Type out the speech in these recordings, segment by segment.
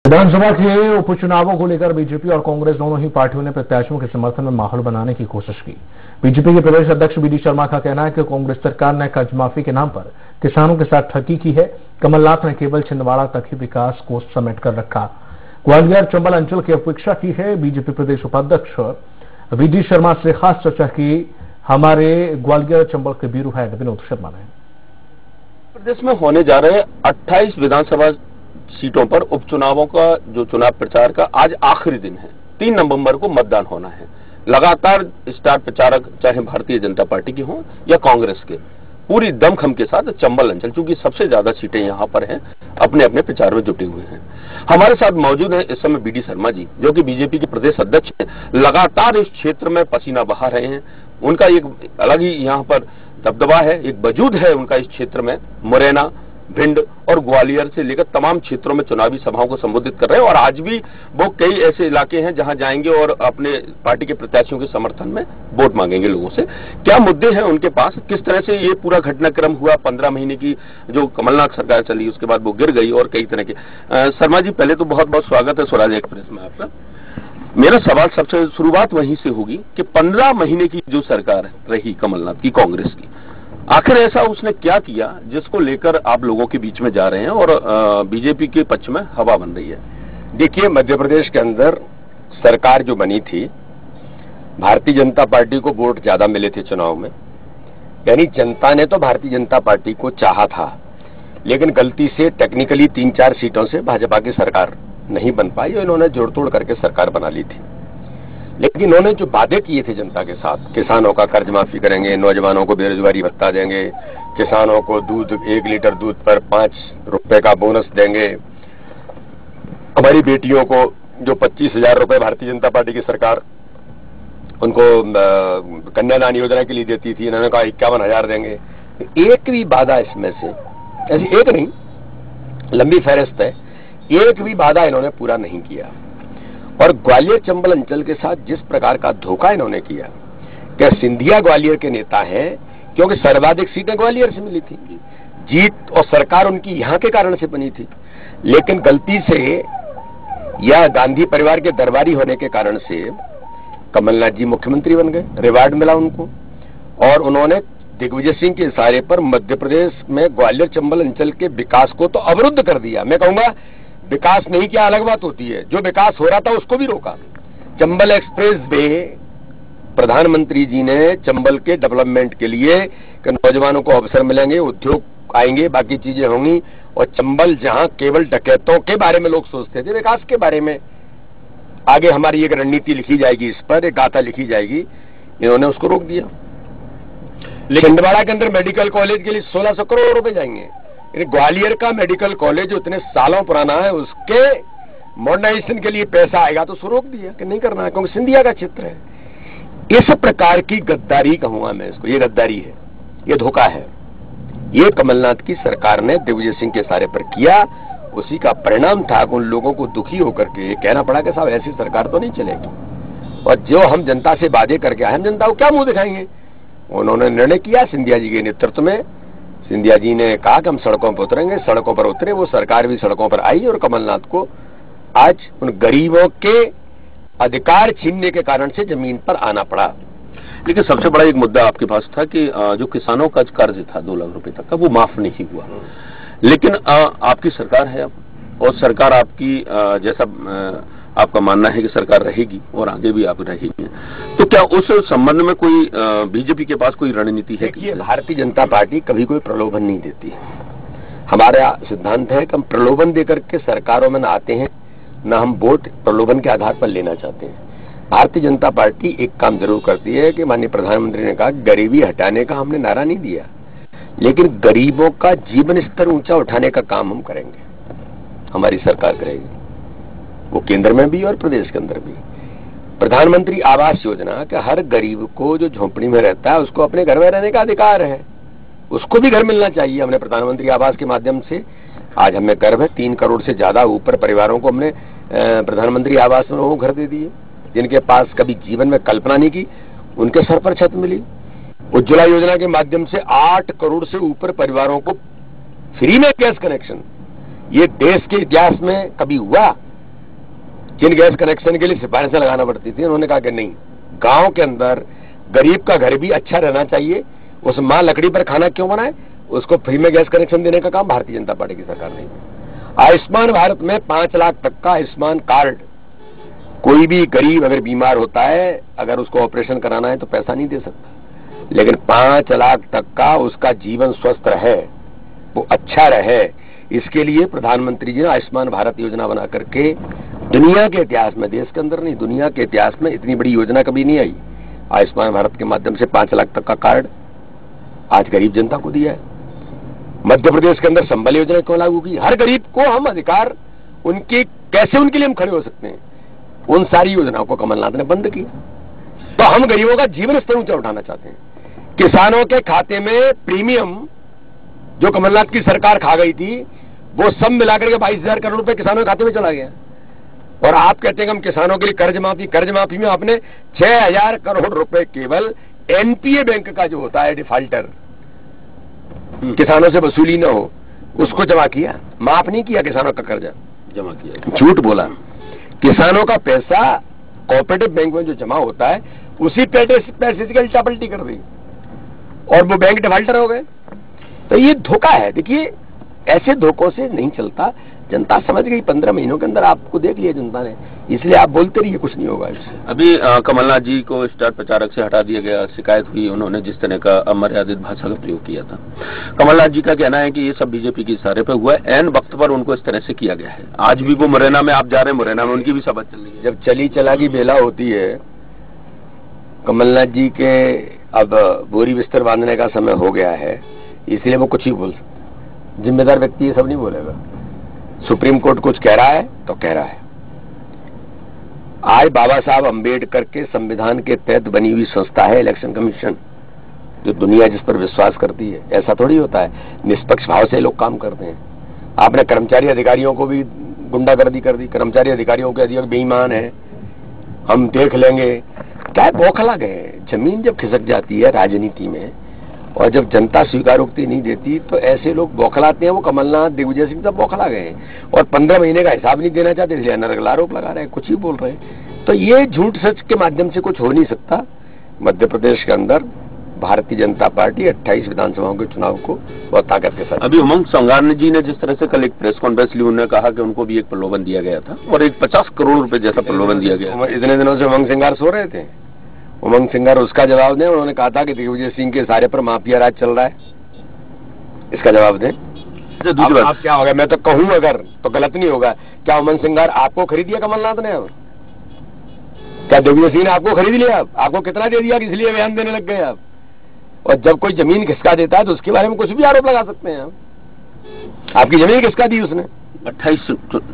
विधानसभा के उपचुनावों को लेकर बीजेपी और कांग्रेस दोनों ही पार्टियों ने प्रत्याशियों के समर्थन में माहौल बनाने की कोशिश की। बीजेपी के प्रदेश अध्यक्ष बी डी शर्मा का कहना है कि कांग्रेस सरकार ने कर्ज माफी के नाम पर किसानों के साथ ठगी की है। कमलनाथ ने केवल छिंदवाड़ा तक ही विकास को समेट कर रखा। ग्वालियर चंबल अंचल की उपेक्षा की है। बीजेपी प्रदेश उपाध्यक्ष बी डी शर्मा से खास चर्चा की हमारे ग्वालियर चंबल के ब्यूरो हेड विनोद शर्मा ने। प्रदेश में होने जा रहे 28 विधानसभा सीटों पर उपचुनावों का जो चुनाव प्रचार का आज आखिरी दिन है। 3 नवंबर को मतदान होना है। लगातार स्टार प्रचारक चाहे भारतीय जनता पार्टी के हों या कांग्रेस के, पूरी दमखम के साथ चंबल अंचल, चूंकि सबसे ज्यादा सीटें यहां पर हैं, अपने अपने प्रचार में जुटे हुए हैं। हमारे साथ मौजूद हैं इस समय बी डी शर्मा जी, जो कि बीजेपी के प्रदेश अध्यक्ष हैं। लगातार इस क्षेत्र में पसीना बहा रहे हैं। उनका एक अलग ही यहाँ पर दबदबा है, एक वजूद है उनका इस क्षेत्र में। मुरैना, भिंड और ग्वालियर से लेकर तमाम क्षेत्रों में चुनावी सभाओं को संबोधित कर रहे हैं और आज भी वो कई ऐसे इलाके हैं जहां जाएंगे और अपने पार्टी के प्रत्याशियों के समर्थन में वोट मांगेंगे लोगों से। क्या मुद्दे हैं उनके पास, किस तरह से ये पूरा घटनाक्रम हुआ, 15 महीने की जो कमलनाथ सरकार चली उसके बाद वो गिर गई और कई तरह के। शर्मा जी, पहले तो बहुत बहुत स्वागत है स्वराज एक्सप्रेस में आपका। मेरा सवाल सबसे शुरुआत वहीं से होगी कि 15 महीने की जो सरकार रही कमलनाथ की, कांग्रेस की, आखिर ऐसा उसने क्या किया जिसको लेकर आप लोगों के बीच में जा रहे हैं और बीजेपी के पक्ष में हवा बन रही है? देखिए, मध्य प्रदेश के अंदर सरकार जो बनी थी, भारतीय जनता पार्टी को वोट ज्यादा मिले थे चुनाव में, यानी जनता ने तो भारतीय जनता पार्टी को चाहा था, लेकिन गलती से टेक्निकली 3-4 सीटों से भाजपा की सरकार नहीं बन पाई और इन्होंने जोड़ तोड़ करके सरकार बना ली थी। लेकिन इन्होंने जो वादे किए थे जनता के साथ, किसानों का कर्ज माफी करेंगे, नौजवानों को बेरोजगारी भत्ता देंगे, किसानों को दूध 1 लीटर दूध पर 5 रुपए का बोनस देंगे, हमारी बेटियों को जो 25,000 रुपए भारतीय जनता पार्टी की सरकार उनको कन्यादान योजना के लिए देती थी, इन्होंने कहा 51,000 देंगे। एक भी वादा इसमें से, ऐसी एक नहीं, लंबी फहरिस्त है, एक भी वादा इन्होंने पूरा नहीं किया। और ग्वालियर चंबल अंचल के साथ जिस प्रकार का धोखा इन्होंने किया, क्या सिंधिया ग्वालियर के नेता हैं, क्योंकि सर्वाधिक सीटें ग्वालियर से मिली थी, जीत और सरकार उनकी यहां के कारण से बनी थी, लेकिन गलती से या गांधी परिवार के दरबारी होने के कारण से कमलनाथ जी मुख्यमंत्री बन गए, रिवार्ड मिला उनको, और उन्होंने दिग्विजय सिंह के इशारे पर मध्य प्रदेश में ग्वालियर चंबल अंचल के विकास को तो अवरुद्ध कर दिया। मैं कहूंगा विकास नहीं किया अलग बात होती है, जो विकास हो रहा था उसको भी रोका। चंबल एक्सप्रेस वे प्रधानमंत्री जी ने चंबल के डेवलपमेंट के लिए कि नौजवानों को अवसर मिलेंगे, उद्योग आएंगे, बाकी चीजें होंगी, और चंबल जहां केवल डकैतों के बारे में लोग सोचते थे, विकास के बारे में आगे हमारी एक रणनीति लिखी जाएगी, इस पर एक गाथा लिखी जाएगी, इन्होंने उसको रोक दिया। लेकिन छिंदवाड़ा के अंदर मेडिकल कॉलेज के लिए 1600 करोड़ रुपए जाएंगे। ग्वालियर का मेडिकल कॉलेज जो इतने सालों पुराना है, उसके मॉडर्नाइजेशन के लिए पैसा आएगा तो उसको रोक दिया कि नहीं करना है, क्योंकि सिंधिया का क्षेत्र है। इस प्रकार की गद्दारी कहूंगा मैं इसको, ये गद्दारी है, ये धोखा है, ये कमलनाथ की सरकार ने दिग्विजय सिंह के इशारे पर किया। उसी का परिणाम था कि उन लोगों को दुखी होकर के कहना पड़ा कि साहब ऐसी सरकार तो नहीं चलेगी, और जो हम जनता से वादे करके आए, हम जनता को क्या मुंह दिखाएंगे। उन्होंने निर्णय किया सिंधिया जी के नेतृत्व में, सिंधिया जी ने कहा कि हम सड़कों पर उतरेंगे, सड़कों पर उतरे, वो सरकार भी सड़कों पर आई, और कमलनाथ को आज उन गरीबों के अधिकार छीनने के कारण से जमीन पर आना पड़ा। लेकिन सबसे बड़ा एक मुद्दा आपके पास था कि जो किसानों का कर्ज था 2 लाख रुपए तक का, वो माफ नहीं हुआ। लेकिन आपकी सरकार है अब, और सरकार आपकी जैसा आपका मानना है कि सरकार रहेगी और आगे भी आप रहेंगे, तो क्या उस संबंध में कोई बीजेपी के पास कोई रणनीति है? देखिए, भारतीय जनता पार्टी कभी कोई प्रलोभन नहीं देती है। हमारा सिद्धांत है कि हम प्रलोभन देकर के सरकारों में न आते हैं, न हम वोट प्रलोभन के आधार पर लेना चाहते हैं। भारतीय जनता पार्टी एक काम जरूर करती है कि माननीय प्रधानमंत्री ने कहा गरीबी हटाने का हमने नारा नहीं दिया, लेकिन गरीबों का जीवन स्तर ऊंचा उठाने का काम हम करेंगे, हमारी सरकार करेगी, वो केंद्र में भी और प्रदेश के अंदर भी। प्रधानमंत्री आवास योजना कि हर गरीब को जो झोंपड़ी में रहता है उसको अपने घर में रहने का अधिकार है, उसको भी घर मिलना चाहिए। हमने प्रधानमंत्री आवास के माध्यम से, आज हमें गर्व है, 3 करोड़ से ज्यादा ऊपर परिवारों को हमने प्रधानमंत्री आवास में वो घर दे दिए, जिनके पास कभी जीवन में कल्पना नहीं की, उनके सर पर छत मिली। उज्ज्वला योजना के माध्यम से 8 करोड़ से ऊपर परिवारों को फ्री में गैस कनेक्शन, ये देश के इतिहास में कभी हुआ जिन गैस कनेक्शन के लिए सिफारिशें लगाना पड़ती थी, उन्होंने कहा कि नहीं, गांव के अंदर गरीब का घर भी अच्छा रहना चाहिए, उस मां लकड़ी पर खाना क्यों बनाए, उसको फ्री में गैस कनेक्शन देने का काम भारतीय जनता पार्टी की सरकार ने। आयुष्मान भारत में 5 लाख तक का आयुष्मान कार्ड, कोई भी गरीब अगर बीमार होता है, अगर उसको ऑपरेशन कराना है तो पैसा नहीं दे सकता, लेकिन 5 लाख तक का उसका जीवन स्वस्थ रहे, वो अच्छा रहे, इसके लिए प्रधानमंत्री जी ने आयुष्मान भारत योजना बना करके दुनिया के इतिहास में, देश के अंदर नहीं, दुनिया के इतिहास में इतनी बड़ी योजना कभी नहीं आई। आयुष्मान भारत के माध्यम से 5 लाख तक का कार्ड आज गरीब जनता को दिया है। मध्य प्रदेश के अंदर संबल योजना क्यों लागू की? हर गरीब को हम अधिकार उनके, कैसे उनके लिए हम खड़े हो सकते हैं, उन सारी योजनाओं को कमलनाथ ने बंद किया। तो हम गरीबों का जीवन स्तर ऊंचा उठाना चाहते हैं। किसानों के खाते में प्रीमियम जो कमलनाथ की सरकार खा गई थी, वो सब मिलाकर के 22,000 करोड़ रुपए किसानों के खाते में चला गया। और आप कहते हैं कि हम किसानों के लिए कर्ज माफी में आपने 6,000 करोड़ रुपए केवल एनपीए बैंक का जो होता है डिफाल्टर, किसानों से वसूली न हो, उसको जमा किया, माफ नहीं किया किसानों का कर्जा, जमा किया। झूठ बोला। किसानों का पैसा कोऑपरेटिव बैंक में जो जमा होता है, उसी पैसे की उल्टा पलटी कर दी और वो बैंक डिफाल्टर हो गए। तो ये धोखा है। देखिए, ऐसे धोखों से नहीं चलता। जनता समझ गई 15 महीनों के अंदर, आपको देख लिया जनता ने, इसलिए आप बोलते रहिए, कुछ नहीं होगा इससे। अभी कमलनाथ जी को स्टार प्रचारक से हटा दिया गया, शिकायत हुई, उन्होंने जिस तरह का अमर्यादित भाषा का प्रयोग किया था। कमलनाथ जी का कहना है कि ये सब बीजेपी के इशारे पे हुआ है, एन वक्त पर उनको इस तरह से किया गया है। आज भी वो मुरैना में आप जा रहे हैं, मुरैना में उनकी भी सभा चल रही है। जब चली चला की बेला होती है, कमलनाथ जी के अब बोरी बिस्तर बांधने का समय हो गया है, इसलिए वो कुछ ही बोल सकते। जिम्मेदार व्यक्ति ये सब नहीं बोलेगा। सुप्रीम कोर्ट कुछ कह रहा है तो कह रहा है। आज बाबा साहब अंबेडकर के संविधान के तहत बनी हुई संस्था है इलेक्शन कमीशन, जो दुनिया जिस पर विश्वास करती है। ऐसा थोड़ी होता है, निष्पक्ष भाव से लोग काम करते हैं। आपने कर्मचारी अधिकारियों को भी गुंडागर्दी कर दी, कर्मचारी अधिकारियों के अधिकारी बेईमान है, हम देख लेंगे। क्या बौखला गए। जमीन जब खिसक जाती है राजनीति में, और जब जनता स्वीकारोक्ति नहीं देती, तो ऐसे लोग बौखलाते हैं। वो कमलनाथ, दिग्विजय सिंह सब बौखला गए और 15 महीने का हिसाब नहीं देना चाहते, इसलिए अनर्गल आरोप लगा रहे हैं, कुछ ही बोल रहे हैं। तो ये झूठ सच के माध्यम से कुछ हो नहीं सकता। मध्य प्रदेश के अंदर भारतीय जनता पार्टी 28 विधानसभाओं के चुनाव को बहुत ताकत के साथ। अभी उमंग संगार जी ने जिस तरह से कल एक प्रेस कॉन्फ्रेंस ली, उन्होंने कहा कि उनको भी एक प्रलोभन दिया गया था और एक 50 करोड़ रुपए जैसा प्रलोभन दिया गया। इतने दिनों से उमंग सिंगार सो रहे थे। उमंग सिंगार उसका जवाब दें। उन्होंने कहा था कि दिग्विजय सिंह के सारे पर माफिया राज चल रहा है, इसका जवाब दें। आप क्या होगा, मैं तो कहूं अगर तो गलत नहीं होगा। क्या उमंग सिंगार आपको खरीद लिया कमलनाथ ने? अब क्या दिग्विजय सिंह ने आपको खरीद लिया? आपको कितना दे दिया कि इसलिए बयान देने लग गए आप? और जब कोई जमीन खिसका देता है तो उसके बारे में कुछ भी आरोप लगा सकते हैं आप। आपकी जमीन खिसका दी उसने। 28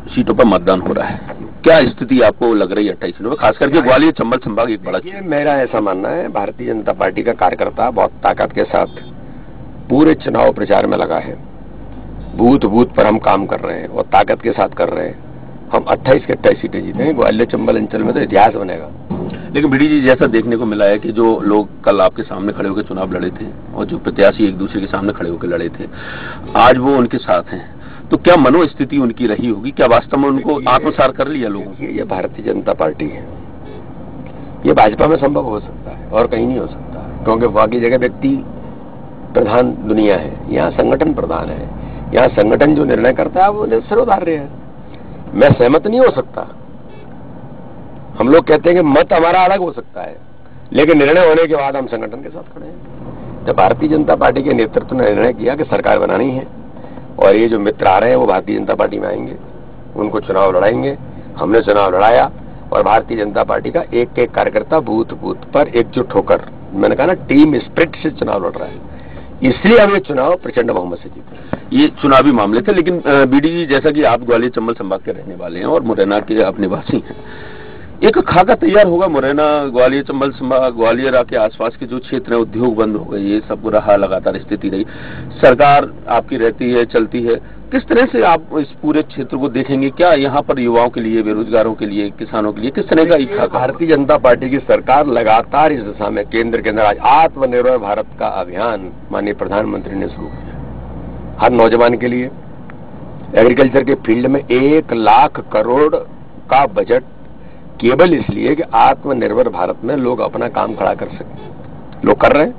सीटों पर मतदान हो रहा है, क्या स्थिति आपको लग रही है 28 सीटों पर, खास करके ग्वालियर चंबल संभाग एक बड़ा? मेरा ऐसा मानना है, भारतीय जनता पार्टी का कार्यकर्ता बहुत ताकत के साथ पूरे चुनाव प्रचार में लगा है। बूथ बूथ पर हम काम कर रहे हैं और ताकत के साथ कर रहे हैं। हम 28 के 28 सीटें जीतेंगे। ग्वालियर चंबल अंचल में तो इतिहास बनेगा। लेकिन बीडी जी, जैसा देखने को मिला है कि जो लोग कल आपके सामने खड़े होकर चुनाव लड़े थे और जो प्रत्याशी एक दूसरे के सामने खड़े होकर लड़े थे, आज वो उनके साथ हैं, तो क्या मनोस्थिति उनकी रही होगी? क्या वास्तव में उनको आत्मसात कर लिया लोगों? ये भारतीय जनता पार्टी है, ये भाजपा में संभव हो सकता है और कहीं नहीं हो सकता, क्योंकि बाकी जगह व्यक्ति प्रधान दुनिया है, यहाँ संगठन प्रधान है। यहाँ संगठन जो निर्णय करता है वो सर्वधार्य है। मैं सहमत नहीं हो सकता। हम लोग कहते हैं कि मत हमारा अलग हो सकता है, लेकिन निर्णय होने के बाद हम संगठन के साथ खड़े हैं। जब भारतीय जनता पार्टी के नेतृत्व ने निर्णय किया कि सरकार बनानी है और ये जो मित्र आ रहे हैं वो भारतीय जनता पार्टी में आएंगे, उनको चुनाव लड़ाएंगे। हमने चुनाव लड़ाया और भारतीय जनता पार्टी का एक एक कार्यकर्ता बूथ बूथ पर एकजुट होकर, मैंने कहा ना, टीम स्पिरिट से चुनाव लड़ रहा है। इसलिए हम ये चुनाव प्रचंड बहुमत से जीते। ये चुनावी मामले थे। लेकिन बीडी जी, जैसा कि आप ग्वालियर चंबल संभाग के रहने वाले हैं और मुरैना के आप निवासी हैं, एक खाका तैयार होगा मुरैना, ग्वालियर चंबल संभाग, ग्वालियर के आसपास के जो क्षेत्र है, उद्योग बंद हो गए, ये सब रहा, लगातार स्थिति रही। सरकार आपकी रहती है, चलती है, किस तरह से आप इस पूरे क्षेत्र को देखेंगे? क्या यहाँ पर युवाओं के लिए, बेरोजगारों के लिए, किसानों के लिए किस तरह का एक खाका? भारतीय जनता पार्टी की सरकार लगातार इस दिशा में, केंद्र के अंदर आज आत्मनिर्भर भारत का अभियान माननीय प्रधानमंत्री ने शुरू किया। हर नौजवान के लिए एग्रीकल्चर के फील्ड में 1 लाख करोड़ का बजट केवल इसलिए कि आत्मनिर्भर भारत में लोग अपना काम खड़ा कर सकें। लोग कर रहे हैं।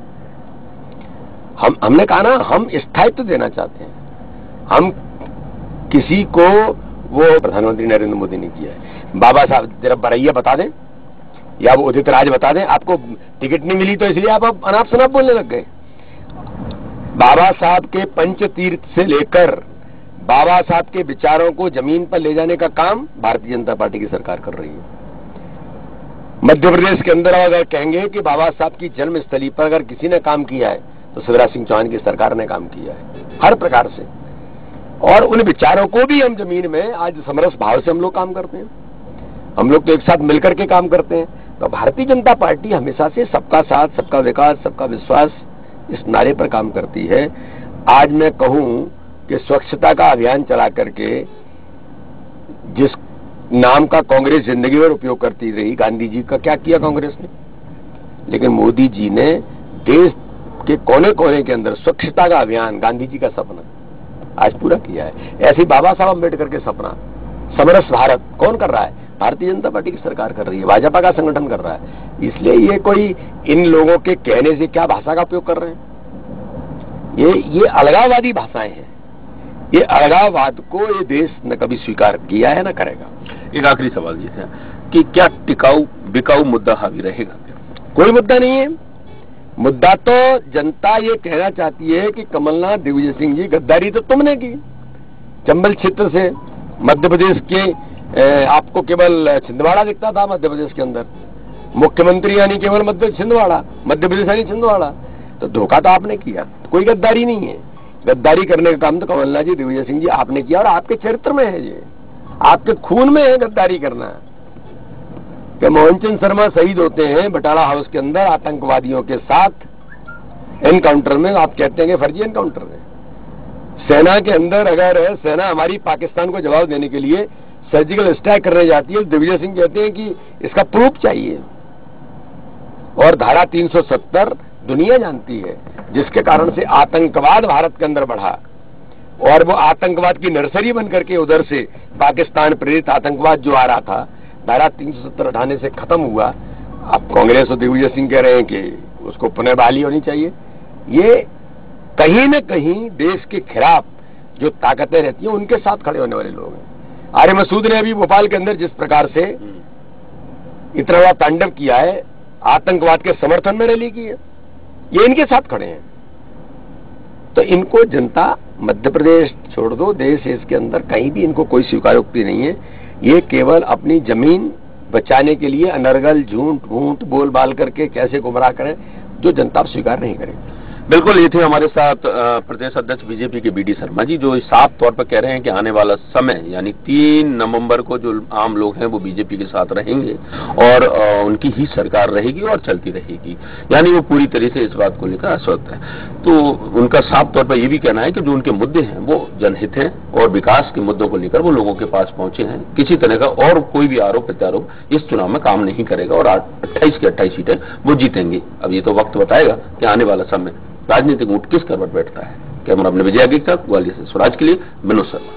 हमने कहा ना, हम स्थायित्व देना चाहते हैं। हम किसी को, वो प्रधानमंत्री नरेंद्र मोदी ने किया है। बाबा साहब जरा बरैया बता दें या वो उदित राज बता दें, आपको टिकट नहीं मिली तो इसलिए आप अनाप शनाप बोलने लग गए। बाबा साहब के पंचतीर्थ से लेकर बाबा साहब के विचारों को जमीन पर ले जाने का काम भारतीय जनता पार्टी की सरकार कर रही है। मध्य प्रदेश के अंदर अगर कहेंगे कि बाबा साहब की जन्मस्थली पर अगर किसी ने काम किया है तो शिवराज सिंह चौहान की सरकार ने काम किया है हर प्रकार से, और उन विचारों को भी हम जमीन में आज समरस भाव से हम लोग काम करते हैं। हम लोग तो एक साथ मिलकर के काम करते हैं। तो भारतीय जनता पार्टी हमेशा से सबका साथ, सबका विकास, सबका विश्वास इस नारे पर काम करती है। आज मैं कहूं कि स्वच्छता का अभियान चला करके जिस नाम का कांग्रेस जिंदगी भर उपयोग करती रही, गांधी जी का क्या किया कांग्रेस ने, लेकिन मोदी जी ने देश के कोने कोने के अंदर स्वच्छता का अभियान, गांधी जी का सपना आज पूरा किया है। ऐसे बाबा साहब अम्बेडकर के सपना, समरस भारत कौन कर रहा है? भारतीय जनता पार्टी की सरकार कर रही है, भाजपा का संगठन कर रहा है। इसलिए ये कोई इन लोगों के कहने से क्या भाषा का उपयोग कर रहे हैं? ये अलगाववादी भाषाएं हैं। ये अलगाववाद को ये देश न कभी स्वीकार किया है, न करेगा। एक आखिरी सवाल ये है कि क्या टिकाऊ बिकाऊ मुद्दा हावी रहेगा? कोई मुद्दा नहीं है। मुद्दा तो जनता ये कहना चाहती है कि कमलनाथ, दिग्विजय सिंह जी, गद्दारी तो तुमने की। चंबल क्षेत्र से मध्य प्रदेश के आपको केवल छिंदवाड़ा दिखता था मध्य प्रदेश के अंदर, मुख्यमंत्री यानी केवल मध्य प्रदेश यानी छिंदवाड़ा। तो धोखा तो आपने किया, कोई गद्दारी नहीं है। गद्दारी करने का काम तो कमलनाथ जी, दिग्विजय सिंह जी आपने किया, और आपके चरित्र में है, ये आपके खून में है गद्दारी करना। कि मोहनचंद शर्मा शहीद होते हैं बटाला हाउस के अंदर आतंकवादियों के साथ एनकाउंटर में, आप कहते हैं कि फर्जी एनकाउंटर में। सेना के अंदर अगर सेना हमारी पाकिस्तान को जवाब देने के लिए सर्जिकल स्ट्राइक करने जाती है, दिग्विजय सिंह कहते हैं कि इसका प्रूफ चाहिए। और धारा 370 दुनिया जानती है, जिसके कारण से आतंकवाद भारत के अंदर बढ़ा, और वो आतंकवाद की नर्सरी बनकर के उधर से पाकिस्तान प्रेरित आतंकवाद जो आ रहा था, धारा 370 हटाने से खत्म हुआ। अब कांग्रेस और दिग्विजय सिंह कह रहे हैं कि उसको पुनः बहाली होनी चाहिए। ये कहीं न कहीं देश के खिलाफ जो ताकतें रहती हैं उनके साथ खड़े होने वाले लोग हैं। आर्य मसूद ने अभी भोपाल के अंदर जिस प्रकार से इतना बड़ा तांडव किया है, आतंकवाद के समर्थन में रैली की है, ये इनके साथ खड़े हैं। तो इनको जनता, मध्य प्रदेश छोड़ दो, देश इसके अंदर कहीं भी इनको कोई स्वीकारोक्ति नहीं है। ये केवल अपनी जमीन बचाने के लिए अनर्गल झूठ बोल बाल करके कैसे गुमराह करें, जो जनता स्वीकार नहीं करेगी। बिल्कुल, ये थे हमारे साथ प्रदेश अध्यक्ष बीजेपी के बीडी शर्मा जी, जो साफ तौर पर कह रहे हैं कि आने वाला समय यानी 3 नवंबर को जो आम लोग हैं वो बीजेपी के साथ रहेंगे और उनकी ही सरकार रहेगी और चलती रहेगी, यानी वो पूरी तरह से इस बात को लेकर आश्वस्त है। तो उनका साफ तौर पर यह भी कहना है कि जो उनके मुद्दे हैं वो जनहित हैं और विकास के मुद्दों को लेकर वो लोगों के पास पहुंचे हैं। किसी तरह का और कोई भी आरोप प्रत्यारोप इस चुनाव में काम नहीं करेगा और 28 की 28 सीटें वो जीतेंगे। अब ये तो वक्त बताएगा कि आने वाला समय राजनीतिक ऊंट किस करवट बैठता है। कैमरा अपने विजय के साथ ग्वालियर से स्वराज के लिए विनोद शर्मा।